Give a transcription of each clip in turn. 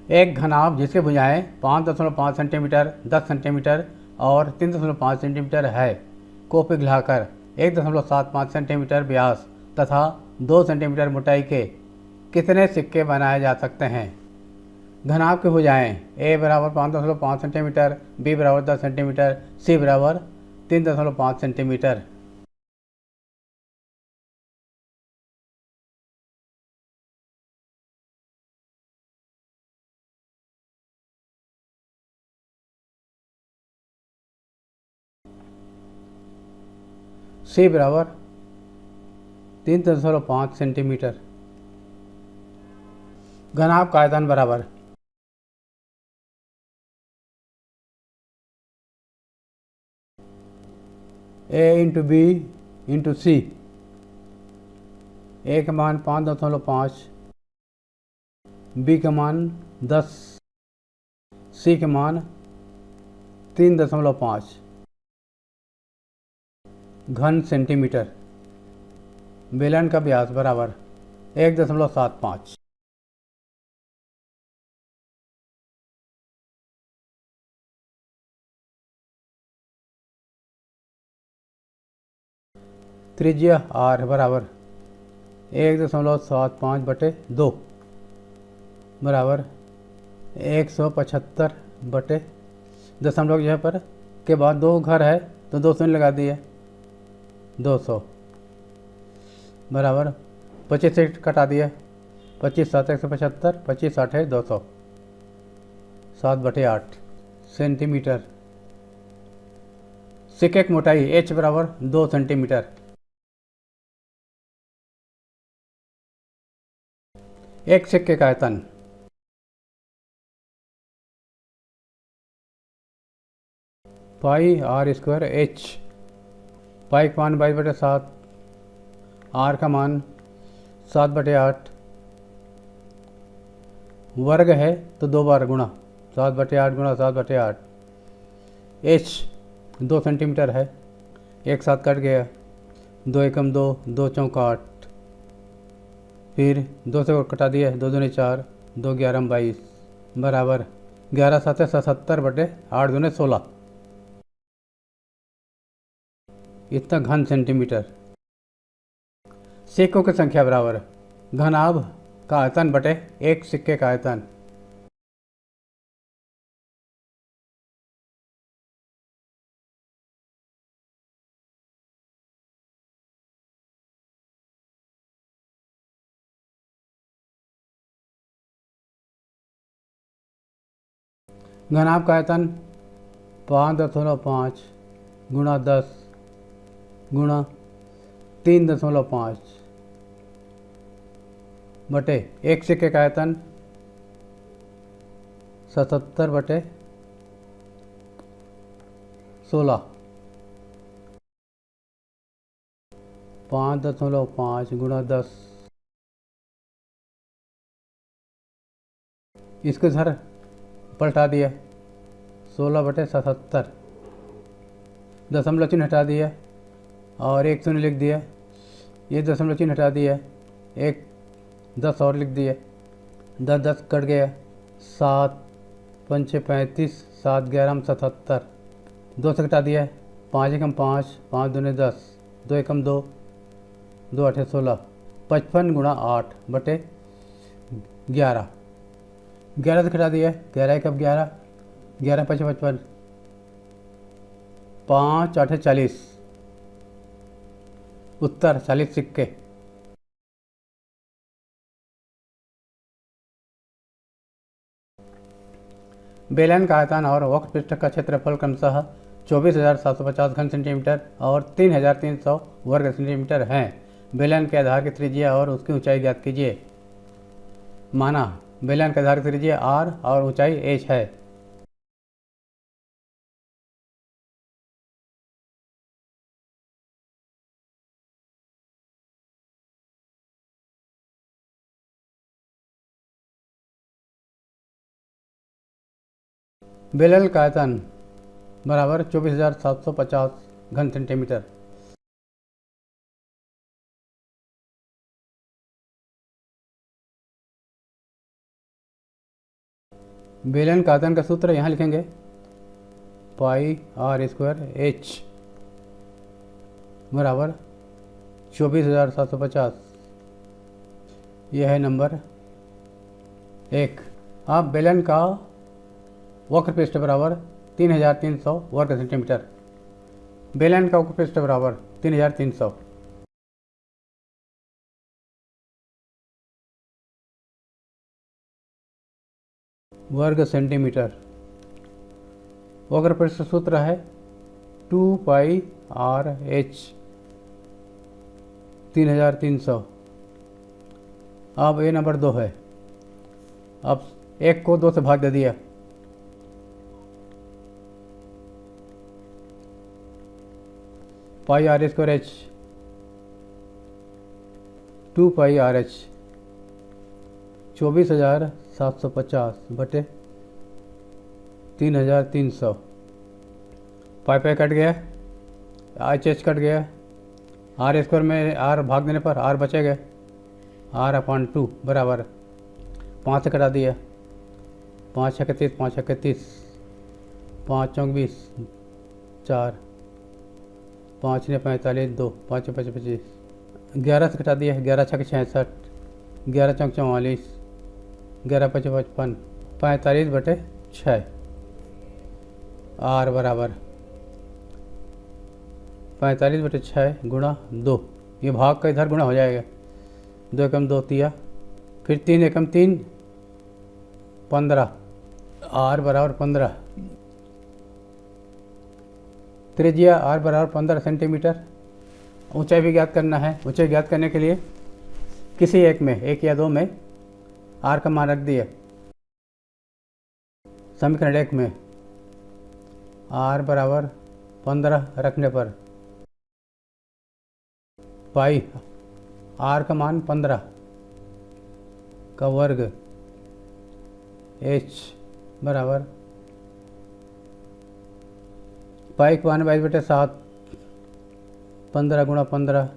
एक घनाभ जिसकी भुजाएं 5.5 सेंटीमीटर, 10 सेंटीमीटर और 3.5 सेंटीमीटर है को पिघलाकर 1.75 सेंटीमीटर व्यास तथा 2 सेंटीमीटर मोटाई के कितने सिक्के बनाए जा सकते हैं? घनाभ की भुजाएं ए बराबर 5.5 सेंटीमीटर, बी बराबर 10 सेंटीमीटर, सी बराबर 3.5 सेंटीमीटर। सी बराबर 3.5 सेंटीमीटर। घनाभ का आयतन बराबर ए इंटू बी इंटू सी। ए का मान 5.5, बी का मान 10, सी का मान 3.5 घन सेंटीमीटर। बेलन का व्यास बराबर 1.75। त्रिज्या आर बराबर 1.75 बटे 2 बराबर 175 बटे दशमलव यहाँ पर के बाद 2 घर है तो 2 शून्य लगा दिए, 200 बराबर 25 से कटा दिया, 25 7 175, 25 8 है 200, 7 बटे 8 सेंटीमीटर। सिक्के की मोटाई एच बराबर 2 सेंटीमीटर। एक सिक्के का आयतन पाई आर स्क्वायर एच। पाई का मान 22/7, आर का मान 7/8, वर्ग है तो 2 बार गुणा 7/8 गुणा 7/8। एच 2 सेंटीमीटर है, एक साथ कट गया, 2 एकम 2, 2 चौका 8, फिर 2 से कटा दिया, 2 दूनी 4, 2 11 22 बराबर 11 7 77 बटे 8 दूने 16, इतना घन सेंटीमीटर। सिक्कों की संख्या बराबर घनाभ का आयतन बटे एक सिक्के का आयतन। घनाभ का आयतन 5.5 गुणा 10 गुणा 3.5 बटे एक सिक्के का आयतन 77 बटे 16। 5.5 गुणा 10, इसको इधर पलटा दिया, 16 बटे 77, दशमलव चिन्ह हटा दिया और एक शून्य लिख दिया, ये दशमलव चिन्ह हटा दिया, एक 10 और लिख दिया, 10 10 कट गया, 7 5 35, 7 11 77, 2 से घटा दिया, 5 एकम 5, 5 दूने 10, 2 एकम 2, 2 8 16, 55 गुणा 8 बटे 11, 11 से घटा दिया, 11 एकम 11, 11 5 55, 5 8 40, उत्तर 40 सिक्के। बेलन का आयतन और वक्र पृष्ठ का क्षेत्रफल क्रमशः 24,750 घन सेंटीमीटर और 3,300 वर्ग सेंटीमीटर हैं। बेलन के आधार की त्रिज्या और उसकी ऊंचाई ज्ञात कीजिए। माना बेलन के आधार की त्रिज्या r और ऊंचाई h है। बेलन का आयतन बराबर 24,750 घन सेंटीमीटर। बेलन का आयतन का सूत्र यहाँ लिखेंगे, पाई आर स्क्वायर एच बराबर 24,750। यह है नंबर 1। अब बेलन का वक्र पृष्ठ बराबर 3300 वर्ग सेंटीमीटर। बेलन का वक्र पृष्ठ बराबर 3300 वर्ग सेंटीमीटर। वक्र पृष्ठ सूत्र है 2 पाई आर एच 3300। अब ये नंबर 2 है। अब 1 को 2 से भाग दे दिया, pi R square H 2 pi R H 24,750 बटे 3,300। पाई पाई कट गया, एच कट गया, आर स्क्वायर में आर भाग देने पर आर बचेगा, r/2 बराबर 5 से कटा दिया, 5 31 5 31 5 चौक 20 4 5 ने 45 2 5 5 25 11 से कटा दिया, 11 छक 66 11 चौक 44 11 5 55 45 बटे 6। आर बराबर 45 बटे 6 गुणा 2। ये भाग का इधर गुणा हो जाएगा, 2 एकम 2 तिया, फिर 3 एकम 3 15। आर बराबर 15। त्रिज्या आर बराबर 15 सेंटीमीटर। ऊंचाई भी ज्ञात करना है। ऊंचाई ज्ञात करने के लिए किसी एक में, एक या दो में आर का मान रख दिया। समीकरण 1 में आर बराबर 15 रखने पर पाई आर का मान 15 का वर्ग एच बराबर पाई का मान 22 बटे 7 15 गुणा 15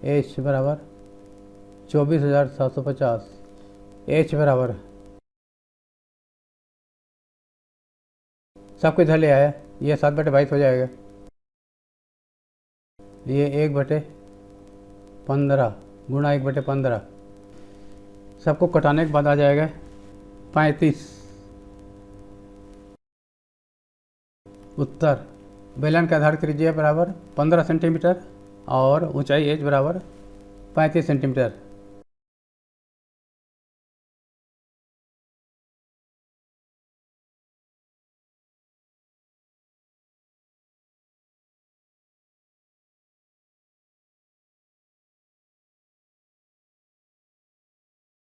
एच बराबर 24,750। एच बराबर सबको इधर ले आया, ये 7 बटे 22 हो जाएगा, ये 1 बटे 15 गुणा 1 बटे 15। सबको कटाने के बाद आ जाएगा 35। उत्तर बेलन का आधार त्रिज्या बराबर 15 सेंटीमीटर और ऊंचाई एच बराबर 35 सेंटीमीटर।